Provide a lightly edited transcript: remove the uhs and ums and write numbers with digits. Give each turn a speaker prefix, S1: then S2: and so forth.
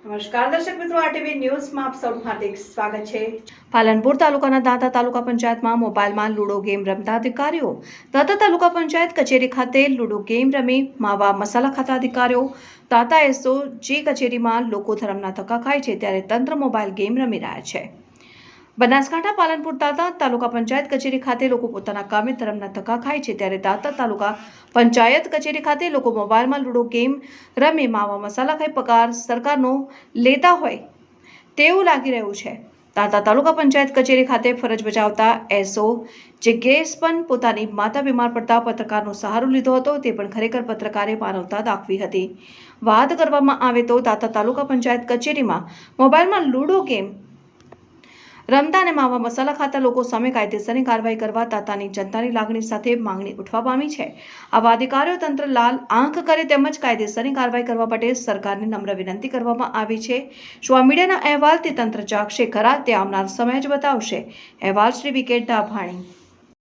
S1: નમસ્કાર દર્શક મિત્રો, આરટીવી ન્યૂઝમાં આપ સૌનું હાર્દિક સ્વાગત છે। પાલનપુર તાલુકાના દાંતા તાલુકા પંચાયતમાં મોબાઈલમાં લૂડો ગેમ રમતા અધિકારીઓ દાંતા તાલુકા પંચાયત કચેરી ખાતે લૂડો ગેમ રમી માવા મસાલા ખાતા અધિકારીઓ દાંતા એસઓજી કચેરીમાં લોકો ધર્મના ધક્કા ખાય છે ત્યારે તંત્ર મોબાઈલ ગેમ રમી રહ્યા છે। બનાસકાંઠા પાલનપુર દાંતા તાલુકા પંચાયત કચેરી ખાતે લોકો પોતાના કામે ધર્મના ધક્કા ખાય છે ત્યારે દાંતા તાલુકા પંચાયત કચેરી ખાતે લોકો મોબાઈલમાં લૂડો ગેમ રમી માવા મસાલા ખાઈ પગાર સરકારનો લેતા હોય તેવું લાગી રહ્યું છે। દાંતા તાલુકા પંચાયત કચેરી ખાતે ફરજ બજાવતા એસઓ જિજ્ઞેશ પણ પોતાની માતા બીમાર પડતા પત્રકારનો સહારો લીધો હતો। તે પણ ખરેખર પત્રકારે માનવતા દાખવી હતી। વાત કરવામાં આવે તો દાંતા તાલુકા પંચાયત કચેરીમાં મોબાઈલમાં લૂડો ગેમ રમતા અને માવા મસાલા ખાતા લોકો સામે કાયદેસરની કાર્યવાહી કરવા દાંતાની જનતાની લાગણી સાથે માંગણી ઉઠવા પામી છે। આવા અધિકારીઓ તંત્ર લાલ આંખ કરે તેમજ કાયદેસરની કાર્યવાહી કરવા માટે સરકારને નમ્ર વિનંતી કરવામાં આવી છે। શું આ મીડિયાના અહેવાલથી તંત્ર જાગશે ખરા તે આવનાર સમય જ બતાવશે। અહેવાલ શ્રી વિકેટ ડાભાણી।